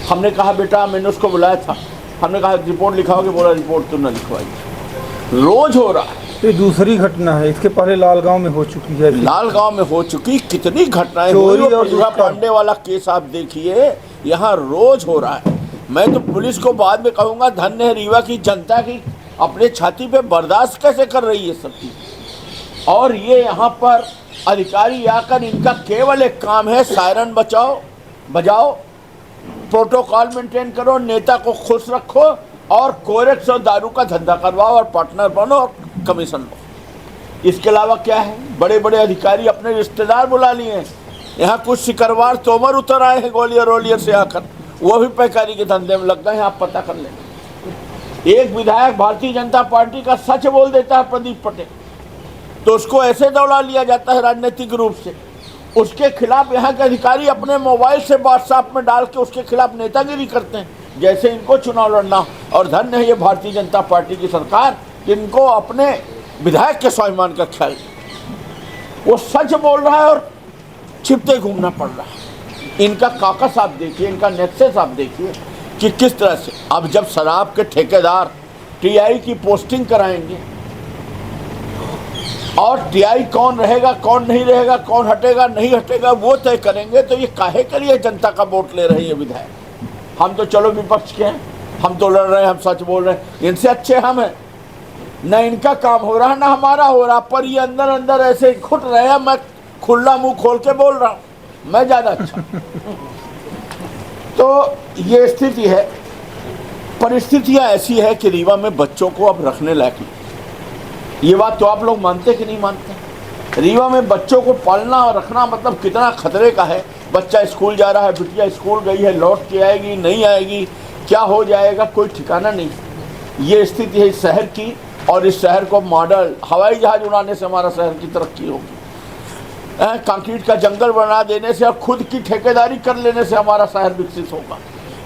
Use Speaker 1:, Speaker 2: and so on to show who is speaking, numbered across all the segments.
Speaker 1: हमने कहा बेटा, मैंने उसको बुलाया था, हमने कहा रिपोर्ट लिखाओगे, बोला रिपोर्ट तो न लिखवाई। रोज हो रहा है।
Speaker 2: ये दूसरी घटना है, इसके पहले लालगांव में हो चुकी है।
Speaker 1: लालगांव में हो चुकी कितनी घटनाएं हुई। और प्रतिभा पांडे वाला केस आप देखिए, यहाँ रोज हो रहा है। मैं तो पुलिस को बाद में कहूँगा, धन्य है रीवा की जनता की अपने छाती पे बर्दाश्त कैसे कर रही है सब चीज़। और ये यहाँ पर अधिकारी आकर, इनका केवल एक काम है, सायरन बजाओ, प्रोटोकॉल मेंटेन करो, नेता को खुश रखो और कोरेक्स और दारू का धंधा करवाओ और पार्टनर बनो और कमीशन लो। इसके अलावा क्या है? बड़े बड़े अधिकारी अपने रिश्तेदार बुला लिए हैं। यहाँ कुछ सिकरवार तोमर उतर आए हैं ग्वालियर वोलियर से आकर, वो भी पैकारी के धंधे में लग गए हैं। आप पता कर लें। एक विधायक भारतीय जनता पार्टी का सच बोल देता है, प्रदीप पटेल, तो उसको ऐसे दौड़ा लिया जाता है राजनीतिक रूप से। उसके खिलाफ यहाँ के अधिकारी अपने मोबाइल से व्हाट्सएप में डाल के उसके खिलाफ नेतागिरी करते हैं, जैसे इनको चुनाव लड़ना। और धन्य है ये भारतीय जनता पार्टी की सरकार, जिनको अपने विधायक के स्वाभिमान का ख्याल। वो सच बोल रहा है और छिपते घूमना पड़ रहा है। इनका काकस आप देखिए, इनका नेक्सस आप देखिए कि किस तरह से। अब जब शराब के ठेकेदार टीआई की पोस्टिंग कराएंगे और टीआई कौन रहेगा कौन नहीं रहेगा, कौन हटेगा नहीं हटेगा, वो तय करेंगे, तो ये काहे के लिए जनता का वोट ले रहे हैं विधायक। हम तो चलो विपक्ष के हैं, हम तो लड़ रहे हैं, हम सच बोल रहे हैं, इनसे अच्छे हम हैं। न इनका काम हो रहा है, न हमारा हो रहा, पर ये अंदर अंदर ऐसे घुट रहे हैं। मैं खुला मुंह खोल के बोल रहा हूँ, मैं ज़्यादा अच्छा। तो ये स्थिति है। परिस्थितियाँ ऐसी है कि रीवा में बच्चों को अब रखने लायक नहीं। ये बात तो आप लोग मानते कि नहीं मानते? रीवा में बच्चों को पालना और रखना मतलब कितना खतरे का है। बच्चा स्कूल जा रहा है, बिटिया स्कूल गई है, लौट के आएगी नहीं आएगी, क्या हो जाएगा, कोई ठिकाना नहीं। ये स्थिति है इस शहर की। और इस शहर को मॉडल हवाई जहाज उड़ाने से हमारा शहर की तरक्की होगी, कंक्रीट का जंगल बना देने से और खुद की ठेकेदारी कर लेने से हमारा शहर विकसित होगा।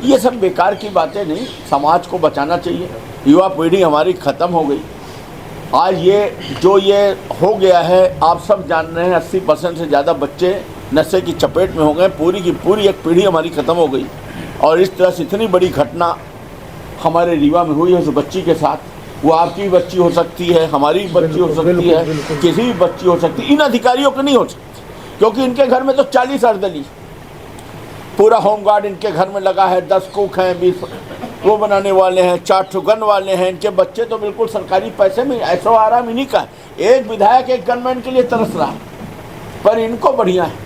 Speaker 1: ये सब बेकार की बातें नहीं। समाज को बचाना चाहिए। युवा पीढ़ी हमारी ख़त्म हो गई। आज ये हो गया है, आप सब जान रहे हैं, 80% से ज़्यादा बच्चे नशे की चपेट में हो गए। पूरी की पूरी एक पीढ़ी हमारी ख़त्म हो गई। और इस तरह से इतनी बड़ी घटना हमारे रीवा में हुई है उस बच्ची के साथ। वो आपकी बच्ची हो सकती है, हमारी बच्ची हो सकती है, किसी भी बच्ची हो सकती है। इन अधिकारियों की नहीं हो सकती, क्योंकि इनके घर में तो 40 अर्दली, पूरा होमगार्ड इनके घर में लगा है, 10 कुक हैं, 20 वो बनाने वाले हैं, 4 ठो गन वाले हैं। इनके बच्चे तो बिल्कुल सरकारी पैसे में ऐशो आराम इन्हीं का। एक विधायक एक गनमैन के लिए तरस रहा है, पर इनको बढ़िया है,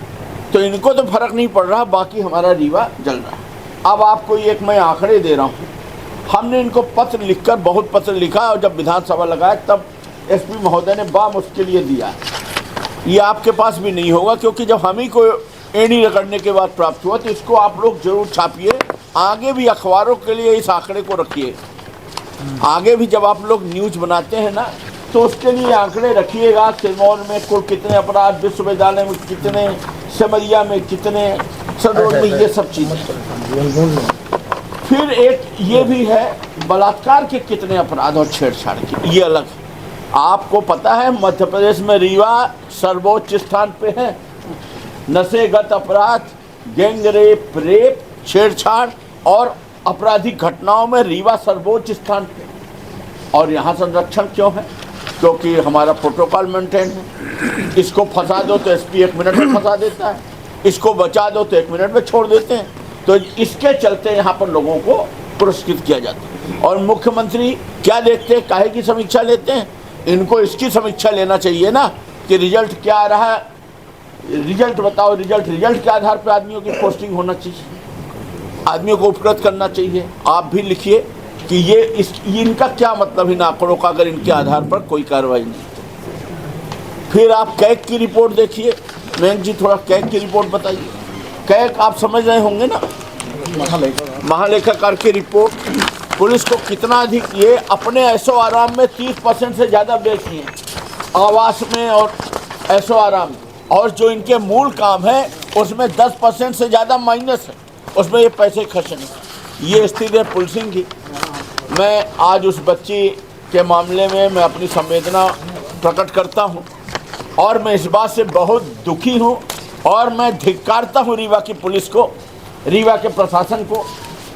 Speaker 1: तो इनको तो फर्क नहीं पड़ रहा, बाकी हमारा रीवा जल रहा है। अब आपको एक मैं आंकड़े दे रहा हूँ। हमने इनको पत्र लिखकर, बहुत पत्र लिखा, और जब विधानसभा लगाया तब एसपी महोदय ने उसके लिए दिया। ये आपके पास भी नहीं होगा, क्योंकि जब हम ही को एड़ी रगड़ने के बाद प्राप्त हुआ, तो इसको आप लोग जरूर छापिए। आगे भी अखबारों के लिए इस आंकड़े को रखिए। आगे भी जब आप लोग न्यूज़ बनाते हैं ना, तो उसके लिए आंकड़े रखिएगा। सिरमौर में कुल कितने अपराध, विश्वविद्यालय में कितने, सिमरिया में कितने, सदोर में, ये सब चीज़ें। फिर एक ये भी है बलात्कार के कितने अपराध और छेड़छाड़ के, ये अलग है। आपको पता है मध्य प्रदेश में रीवा सर्वोच्च स्थान पे है। नशेगत अपराध, गैंगरेप, रेप, छेड़छाड़ और आपराधिक घटनाओं में रीवा सर्वोच्च स्थान पे। और यहाँ संरक्षण क्यों है? क्योंकि हमारा प्रोटोकॉल मेंटेन है। इसको फंसा दो तो एसपी 1 मिनट में फंसा देता है, इसको बचा दो तो 1 मिनट में छोड़ देते हैं। तो इसके चलते यहाँ पर लोगों को पुरस्कृत किया जाता है। और मुख्यमंत्री क्या देखते हैं, काहे की समीक्षा लेते हैं? इनको इसकी समीक्षा लेना चाहिए ना कि रिजल्ट क्या आ रहा है, रिजल्ट बताओ। रिजल्ट के आधार पर आदमियों की पोस्टिंग होना चाहिए, आदमियों को उपकृत करना चाहिए। आप भी लिखिए कि ये इनका क्या मतलब इन आंकड़ों का, अगर इनके आधार पर कोई कार्रवाई नहीं। फिर आप कैग की रिपोर्ट देखिए। मयंक जी थोड़ा कैग की रिपोर्ट बताइए। कैग आप समझ रहे होंगे ना, महालेखाकार की रिपोर्ट। पुलिस को कितना अधिक, ये अपने ऐशो आराम में 30% से ज़्यादा बेची हैं, आवास में और ऐशो आराम में। और जो इनके मूल काम है उसमें 10% से ज़्यादा माइनस है, उसमें ये पैसे खर्च नहीं। ये स्थिति है पुलिसिंग की। मैं आज उस बच्ची के मामले में मैं अपनी संवेदना प्रकट करता हूँ, और मैं इस बात से बहुत दुखी हूँ, और मैं धिक्कारता हूँ रीवा की पुलिस को, रीवा के प्रशासन को,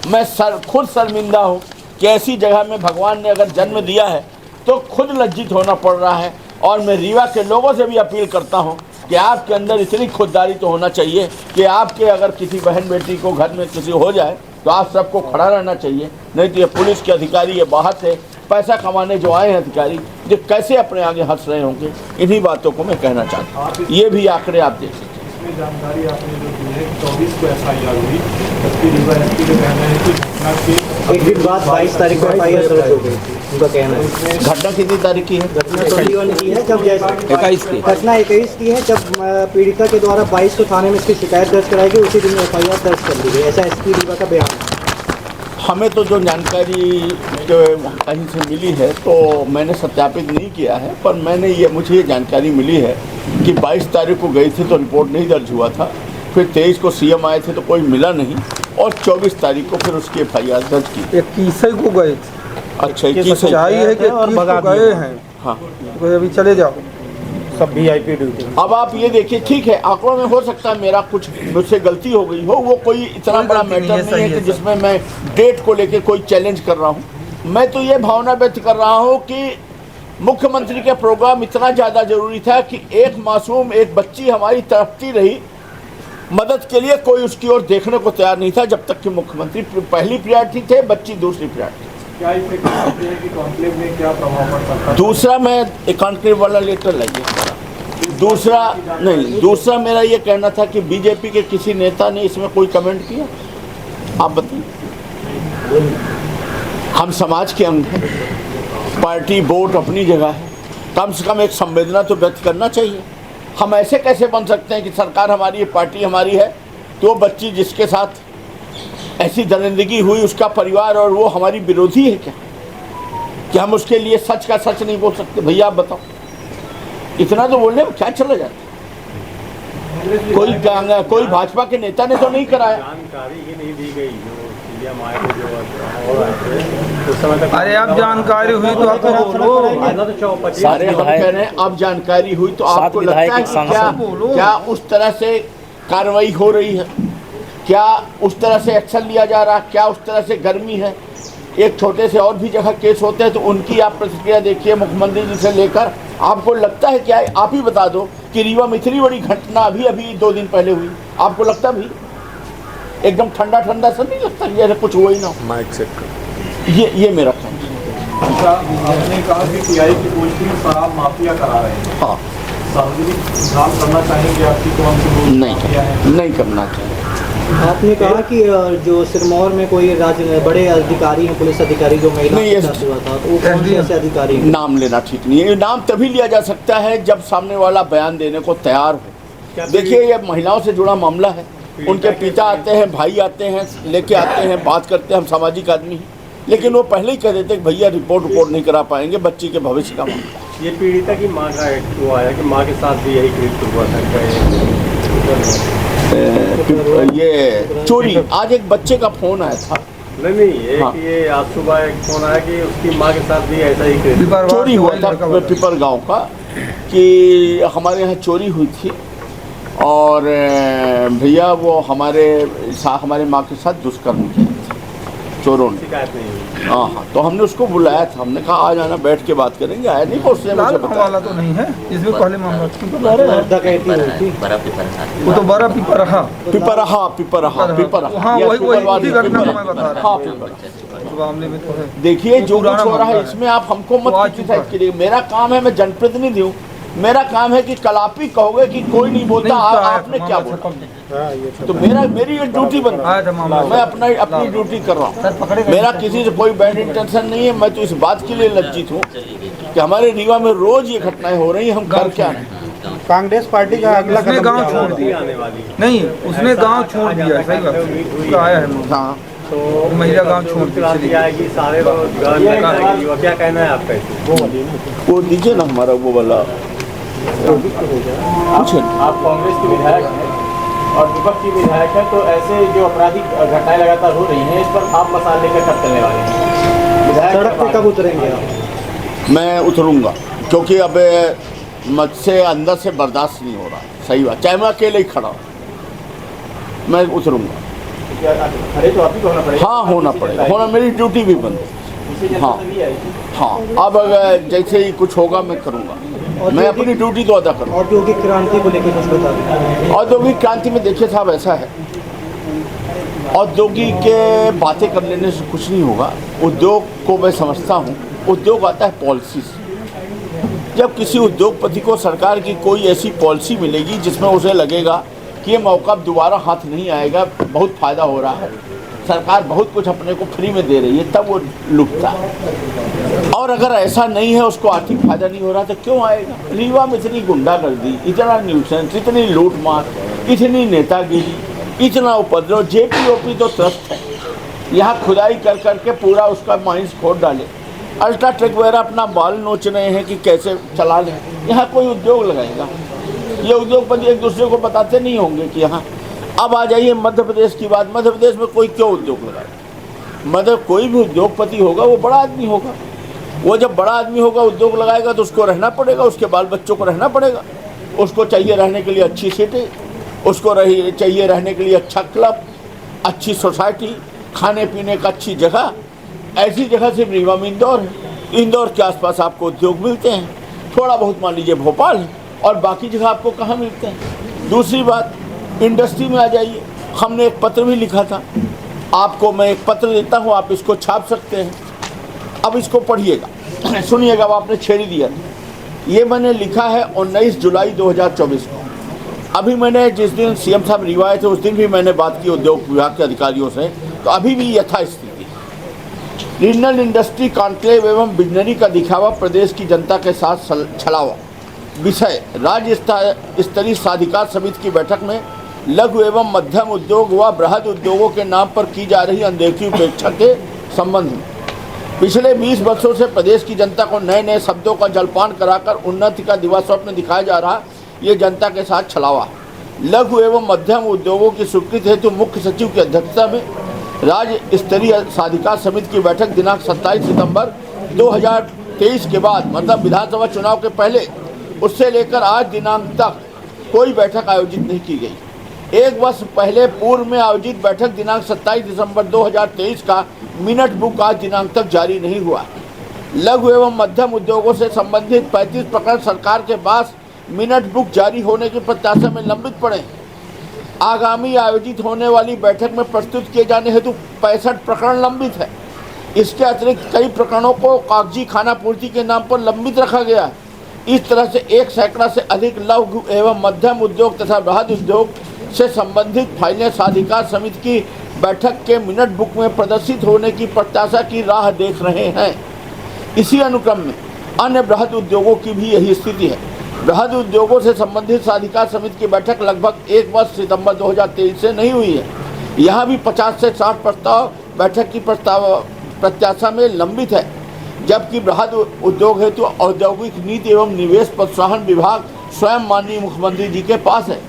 Speaker 1: मैं खुद शर्मिंदा हूँ कि ऐसी जगह में भगवान ने अगर जन्म दिया है तो खुद लज्जित होना पड़ रहा है। और मैं रीवा के लोगों से भी अपील करता हूँ कि आपके अंदर इतनी खुददारी तो होना चाहिए कि आपके अगर किसी बहन बेटी को घर में किसी हो जाए तो आप सबको खड़ा रहना चाहिए। नहीं तो ये पुलिस के अधिकारी ये बाहर से पैसा कमाने जो आए हैं अधिकारी, जो कैसे अपने आगे हंस रहे होंगे। इन्हीं बातों को मैं कहना चाहता हूँ। ये भी आंकड़े आप देख सकते हैं।
Speaker 3: इसमें जानकारी आपने जो दी है 24 को FIR हुई, जबकि रीवा एसपी का कहना है कि घटना के
Speaker 4: एक दिन बाद 22 तारीख को FIR दर्ज हो गई थी, उनका कहना है।
Speaker 1: घटना कितनी तारीख की है?
Speaker 4: घटना 21 की है, जब
Speaker 1: 21 की।
Speaker 4: घटना 21 की है, जब पीड़िता के द्वारा 22 को थाने में इसकी शिकायत दर्ज कराई गई, उसी दिन FIR दर्ज कर दी गई, ऐसा एसपी रीवा का बयान है।
Speaker 1: हमें तो जो जानकारी कहीं से मिली है तो मैंने सत्यापित नहीं किया है, पर मुझे ये जानकारी मिली है कि 22 तारीख को गई थी तो रिपोर्ट नहीं दर्ज हुआ था, फिर 23 को CM आए थे तो कोई मिला नहीं, और 24 तारीख को फिर उसकी FIR दर्ज की।
Speaker 2: 21 को गए थे।
Speaker 1: अच्छा, 21
Speaker 2: सच्चाई है कि 21 को गए हैं।
Speaker 1: हाँ,
Speaker 2: तो अभी चले जाओ, सब VIP ड्यूटी।
Speaker 1: अब आप ये देखिए, ठीक है आंकड़ों में हो सकता है मेरा कुछ मुझसे गलती हो गई हो, वो कोई इतना बड़ा मैटर नहीं है कि जिसमें मैं डेट को लेके कोई चैलेंज कर रहा हूँ। मैं तो ये भावना व्यक्त कर रहा हूँ कि मुख्यमंत्री का प्रोग्राम इतना ज़्यादा जरूरी था कि एक मासूम, एक बच्ची हमारी तड़पती रही, मदद के लिए कोई उसकी ओर देखने को तैयार नहीं था, जब तक कि मुख्यमंत्री पहली प्रायोरिटी थे, बच्ची दूसरी प्रायोरिटी।
Speaker 3: क्या इफेक्ट करते हैं कि कॉन्क्लेव में क्या प्रभाव पड़ सकता है?
Speaker 1: दूसरा, मैं एक कॉन्क्लेव वाला लेटर लाइए। दूसरा मेरा ये कहना था कि बीजेपी के किसी नेता ने इसमें कोई कमेंट किया? आप बताइए। हम समाज के अंग हैं, पार्टी वोट अपनी जगह है, कम से कम एक संवेदना तो व्यक्त करना चाहिए। हम ऐसे कैसे बन सकते हैं कि सरकार हमारी है, पार्टी हमारी है, तो वो बच्ची जिसके साथ ऐसी दरिंदगी हुई, उसका परिवार और वो हमारी विरोधी है क्या? कि हम उसके लिए सच का सच नहीं बोल सकते? भैया आप बताओ, इतना तो बोलने में क्या चला जाता? कोई भाजपा के नेता ने तो नहीं कराया।
Speaker 3: जानकारी ही नहीं दी गई जो CM आए थे, जो और आए थे उस समय तक।
Speaker 2: अरे अब जानकारी हुई तो आप बोलो।
Speaker 1: सारे हम कह रहे हैं अब जानकारी हुई तो आपको लगता है कि क्या उस तरह से कार्रवाई हो रही है? क्या उस तरह से एक्शन लिया जा रहा है? क्या उस तरह से गर्मी है? एक छोटे से और भी जगह केस होते हैं तो उनकी आप प्रतिक्रिया देखिए, मुख्यमंत्री जी से लेकर। आपको लगता है क्या, आप ही बता दो कि रीवा में इतनी बड़ी घटना अभी 2 दिन पहले हुई, आपको लगता भी एकदम ठंडा सा नहीं लगता? ये कुछ हुआ ही ना हो। ये मेरा कहना है।
Speaker 3: अच्छा, आपने कहा कि PI की पोस्टिंग शराब माफिया करा रहे हैं।
Speaker 1: हाँ,
Speaker 3: सार्वजनिक काम करना चाहेंगे आपकी कौन सी
Speaker 1: नहीं करना चाहिए।
Speaker 4: आपने कहा कि जो सिरमौर में कोई बड़े अधिकारी हैं, पुलिस अधिकारी जो महिला के साथ हुआ था, तो वो कौन से ऐसे अधिकारी हैं?
Speaker 1: नाम लेना ठीक नहीं है। नाम तभी लिया जा सकता है जब सामने वाला बयान देने को तैयार हो। देखिए, ये महिलाओं से जुड़ा मामला है, उनके पिता आते हैं, भाई आते हैं, लेके आते हैं, बात करते हैं, हम सामाजिक आदमी हैं, लेकिन वो पहले ही कह देते कि भैया रिपोर्ट नहीं करा पाएंगे, बच्ची के भविष्य का मामला।
Speaker 3: ये पीड़िता की माँ का वो आया कि माँ के साथ भी यही कृत्य हुआ था।
Speaker 1: ये चोरी, आज एक बच्चे का फोन आया था।
Speaker 3: नहीं, हाँ। ये आज सुबह एक फोन आया कि उसकी माँ के साथ भी ऐसा ही
Speaker 1: चोरी हुआ था पिपर गांव का, कि हमारे यहाँ चोरी हुई थी और भैया वो हमारे माँ के साथ दुष्कर्म किया था चोरों ने।
Speaker 3: शिकायत नहीं हुई।
Speaker 1: हाँ, तो हमने उसको बुलाया था, हमने कहा आ जाना, बैठ के बात करेंगे। आया नहीं, उसने मुझे बताया
Speaker 2: वाला तो नहीं है, इसमें पहले मामला वो तो बड़ा पिपरहा मामले में तो है।
Speaker 1: देखिए, जो कुछ हो रहा है इसमें आप हमको मत क्रिटिसाइज करिए। मेरा काम है, मैं जनप्रतिनिधि हूँ, मेरा काम है कि कल आप ही कहोगे कि कोई नहीं बोलता, आपने क्या बोला, तो मेरी ये ड्यूटी बन रही है। मैं अपनी ड्यूटी कर रहा हूँ। मेरा किसी से कोई बैड इंटेंशन नहीं है। मैं तो इस बात के लिए लज्जित हूँ कि हमारे रीवा में रोज ये घटनाएं हो रही हैं, हम कर क्या रहे हैं?
Speaker 4: कांग्रेस पार्टी का अगला
Speaker 2: कदम गाँव छोड़ दिया, नहीं उसने गाँव छोड़ दिया, सही बात आया है। हाँ, तो महिला गाँव छोड़ दिया,
Speaker 3: सारे क्या कहना है आपका?
Speaker 1: वो दीजिए ना हमारा वो वाला।
Speaker 3: आप कांग्रेस के विधायक हैं और विपक्ष की विधायक हैं, तो ऐसे जो आपराधिक घटनाएं लगातार हो रही हैं, इस पर आप मसाले लेकर कब चलने वाले हैं?
Speaker 4: सड़क पे कब उतरेंगे आप?
Speaker 1: मैं उतरूंगा, क्योंकि अब मुझसे अंदर से बर्दाश्त नहीं हो रहा। सही बात, चाहे मैं अकेले ही खड़ा हूँ, मैं उतरूंगा।
Speaker 3: खड़े तो आप ही को होना पड़ेगा।
Speaker 1: हाँ होना पड़ेगा, होना, मेरी ड्यूटी भी बंद है। हाँ हाँ, अब अगर जैसे ही कुछ होगा मैं करूँगा, मैं अपनी ड्यूटी तो अदा करूँगा।
Speaker 4: औद्योगिक क्रांति को लेकर कुछ बता दें।
Speaker 1: औद्योगिक क्रांति में देखिए साहब, ऐसा है, औद्योगिक के बातें कर लेने से कुछ नहीं होगा। उद्योग को मैं समझता हूँ, उद्योग आता है पॉलिसी से। जब किसी उद्योगपति को सरकार की कोई ऐसी पॉलिसी मिलेगी जिसमें उसे लगेगा कि ये मौका दोबारा हाथ नहीं आएगा, बहुत फ़ायदा हो रहा है, सरकार बहुत कुछ अपने को फ्री में दे रही है, तब वो लुटता है। और अगर ऐसा नहीं है, उसको आर्थिक फायदा नहीं हो रहा, तो क्यों आएगा। रीवा में इतनी गुंडागर्दी, इतना न्यूसेंस, इतनी लूटमार, इतनी नेतागिरी, इतना उपद्रव, जेपीओपी तो त्रस्त है। यहाँ खुदाई कर करके पूरा उसका माइंस खोद डाले, अल्ट्राटेक वगैरह अपना बाल नोच रहे हैं कि कैसे चला लें। यहाँ कोई उद्योग लगाएगा, ये उद्योगपति एक दूसरे को बताते नहीं होंगे कि यहाँ। अब आ जाइए मध्य प्रदेश की बात, मध्य प्रदेश में कोई क्यों उद्योग लगाएगा। मतलब कोई भी उद्योगपति होगा वो बड़ा आदमी होगा, वो जब बड़ा आदमी होगा उद्योग लगाएगा तो उसको रहना पड़ेगा, उसके बाल बच्चों को रहना पड़ेगा, उसको चाहिए रहने के लिए अच्छी सीटें, उसको चाहिए रहने के लिए अच्छा क्लब, अच्छी सोसाइटी, खाने पीने का अच्छी जगह। ऐसी जगह सिर्फ रीवा में इंदौर है। इंदौर के आसपास आपको उद्योग मिलते हैं, थोड़ा बहुत मान लीजिए भोपाल है, और बाकी जगह आपको कहाँ मिलते हैं। दूसरी बात, इंडस्ट्री में आ जाइए। हमने एक पत्र भी लिखा था, आपको मैं एक पत्र देता हूँ, आप इसको छाप सकते हैं। अब इसको पढ़िएगा, सुनिएगा। अब आपने छेड़ दिया, ये मैंने लिखा है 19 जुलाई 2024 को। अभी मैंने जिस दिन सीएम साहब रीवा आए थे उस दिन भी मैंने बात की उद्योग विभाग के अधिकारियों से, तो अभी भी यथास्थिति। रीजनल इंडस्ट्री कॉन्क्लेव एवं विजनरी का दिखावा, प्रदेश की जनता के साथ छलावा। विषय, राज्य स्तरीय साधिकार समिति की बैठक में लघु एवं मध्यम उद्योग व बृहद उद्योगों के नाम पर की जा रही अनदेखी उपेक्षा के संबंध में पिछले 20 वर्षों से प्रदेश की जनता को नए नए शब्दों का जलपान कराकर उन्नति का दिवा स्वप्न दिखाया जा रहा, ये जनता के साथ छलावा। लघु एवं मध्यम उद्योगों की स्वीकृति हेतु मुख्य सचिव की अध्यक्षता में राज्य स्तरीय साधिकार समिति की बैठक दिनांक 27 सितंबर 2023 के बाद, मतलब विधानसभा चुनाव के पहले, उससे लेकर आज दिनांक तक कोई बैठक आयोजित नहीं की गई। एक वर्ष पहले पूर्व में आयोजित बैठक दिनांक 27 दिसंबर 2023 का मिनट बुक आज दिनांक तक जारी नहीं हुआ। लघु एवं मध्यम उद्योगों से संबंधित 35 प्रकरण सरकार के पास मिनट बुक जारी होने की प्रत्याशा में लंबित पड़े। आगामी आयोजित होने वाली बैठक में प्रस्तुत किए जाने हेतु 65 प्रकरण लंबित है। इसके अतिरिक्त कई प्रकरणों को कागजी खाना पूर्ति के नाम पर लंबित रखा गया है। इस तरह से 1 सैकड़ा से अधिक लघु एवं मध्यम उद्योग तथा बृहद उद्योग से संबंधित फाइलें साधिकार समिति की बैठक के मिनट बुक में प्रदर्शित होने की प्रत्याशा की राह देख रहे हैं। इसी अनुक्रम में अन्य बृहद उद्योगों की भी यही स्थिति है। बृहद उद्योगों से संबंधित साधिकार समिति की बैठक लगभग 1 वर्ष सितंबर 2023 से नहीं हुई है। यहाँ भी 50 से 60 प्रस्ताव बैठक की प्रत्याशा में लंबित है, जबकि बृहद उद्योग हेतु औद्योगिक नीति एवं निवेश प्रोत्साहन विभाग स्वयं माननीय मुख्यमंत्री जी के पास है।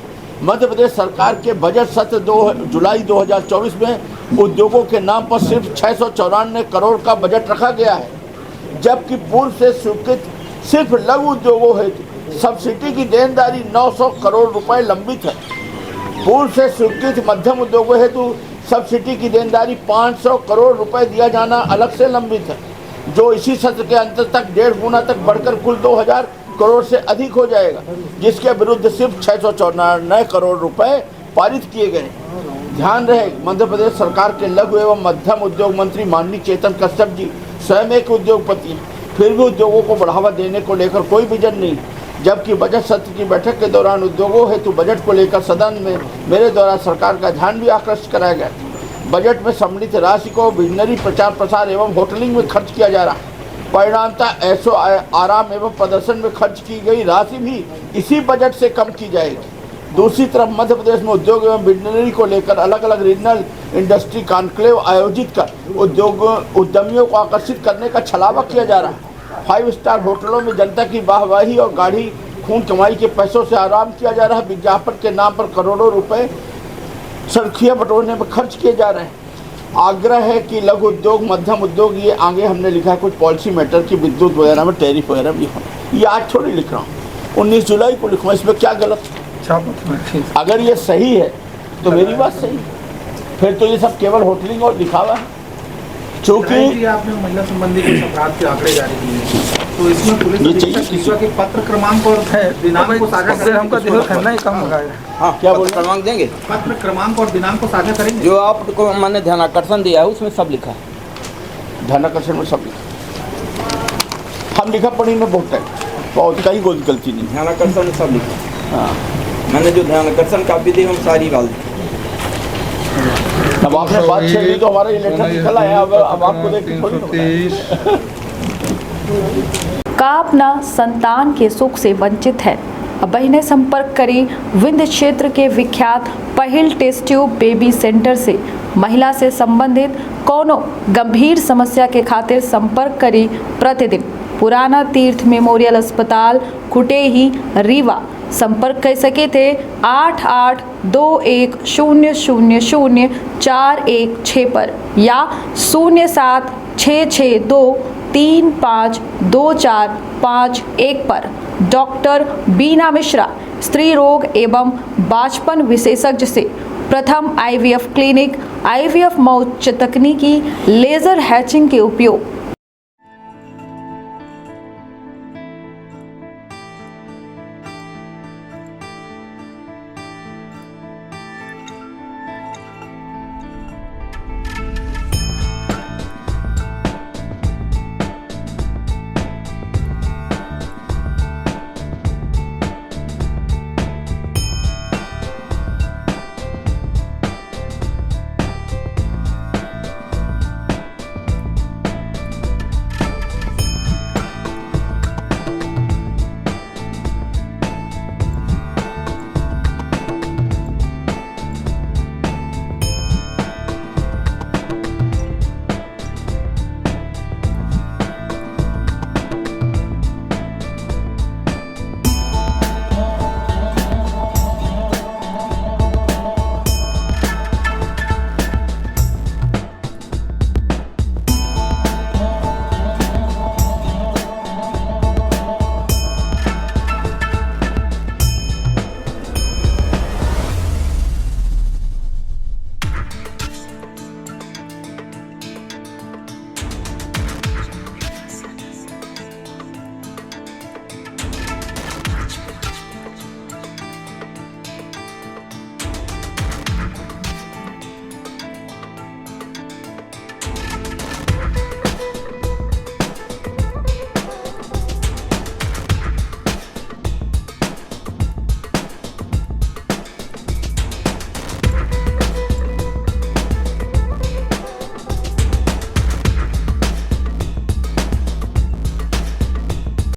Speaker 1: मध्य प्रदेश सरकार के बजट सत्र 2 जुलाई 2024 में उद्योगों के नाम पर सिर्फ 694 करोड़ का बजट रखा गया है, जबकि पूर्व से स्वीकृत सिर्फ लघु उद्योगों हेतु सब्सिडी की देनदारी 900 करोड़ रुपए लंबित है। पूर्व से स्वीकृत मध्यम उद्योगों हेतु सब्सिडी की देनदारी 500 करोड़ रुपए दिया जाना अलग से लंबित है, जो इसी सत्र के अंत तक 1.5 गुना तक बढ़कर कुल 2000 करोड़ से अधिक हो जाएगा, जिसके विरुद्ध सिर्फ 694 करोड़ रुपए पारित किए गए। ध्यान रहे, मध्य प्रदेश सरकार के लघु एवं मध्यम उद्योग मंत्री माननीय चेतन कश्यप जी स्वयं एक उद्योगपति हैं, फिर भी उद्योगों को बढ़ावा देने को लेकर कोई विजन नहीं। जबकि बजट सत्र की बैठक के दौरान उद्योगों हेतु बजट को लेकर सदन में मेरे द्वारा सरकार का ध्यान भी आकर्षित कराया गया। बजट में सम्मिलित राशि को विजनरी प्रचार प्रसार एवं होटलिंग में खर्च किया जा रहा है। परिणामतः ऐशो आराम एवं प्रदर्शन में खर्च की गई राशि भी इसी बजट से कम की जाएगी। दूसरी तरफ मध्य प्रदेश में उद्योग एवं विजनरी को लेकर अलग अलग रीजनल इंडस्ट्री कॉन्क्लेव आयोजित कर उद्यमियों को आकर्षित करने का छलावा किया जा रहा है। 5 स्टार होटलों में जनता की वाहवाही और गाढ़ी खून कमाई के पैसों से आराम किया जा रहा है। विज्ञापन के नाम पर करोड़ों रुपए सुर्खियां बटोरने में खर्च किए जा रहे हैं। आग्रह है कि लघु उद्योग मध्यम उद्योग, ये आगे हमने लिखा है कुछ पॉलिसी मैटर की, विद्युत वगैरह में टैरिफ वगैरह भी हो। ये आज थोड़ी लिख रहा हूँ, 19 जुलाई को लिखूँ, इसमें क्या गलत है? अगर ये सही है तो मेरी बात सही है। फिर तो ये सब केवल होटलिंग और दिखावा है।
Speaker 2: क्योंकि
Speaker 1: क्योंकि
Speaker 2: आपने महिला संबंधी कुछ अपराध के आंकड़े जारी किए हैं, तो इसमें पुलिस
Speaker 1: ये चाहिए
Speaker 2: अधीक्षक ईश्वर के पत्र क्रमांक और दिनांक को साझा करें। हमका देखो करना ही कम होगा।
Speaker 1: हाँ क्या बोल रहे हैं?
Speaker 5: क्रमांक देंगे
Speaker 2: पत्र क्रमांक और दिनांक को साझा करेंगे।
Speaker 5: जो आपको मैंने ध्यान आकर्षण दिया है उसमें सब लिखा है।
Speaker 1: ध्यानाकर्षण में सब लिखा, हम लिखा पढ़ी में बहुत टाइम, बहुत कहीं कोई गलती नहीं।
Speaker 5: ध्यान आकर्षण में सब लिखा है।
Speaker 1: हाँ
Speaker 5: मैंने जो ध्यान आकर्षण कापी दी हम सारी डाल दी।
Speaker 1: अब आपने बात छेड़ दी तो हमारा ये लेटर निकल आया। अब आपको देख के थोड़ी होता है।
Speaker 6: का अपना संतान के सुख से वंचित है। अब बहनें संपर्क करें विंध्य क्षेत्र के विख्यात पहिल टेस्ट ट्यूब बेबी सेंटर से। महिला से संबंधित कोनो गंभीर समस्या के खातिर संपर्क करें प्रतिदिन पुराना तीर्थ मेमोरियल अस्पताल कुटेही रीवा। संपर्क कर सके थे 8821000416 पर या 0766235245 पर। डॉक्टर बीना मिश्रा स्त्री रोग एवं बांझपन विशेषज्ञ से प्रथम IVF क्लिनिक, IVF में उच्च तकनीकी लेजर हैचिंग के उपयोग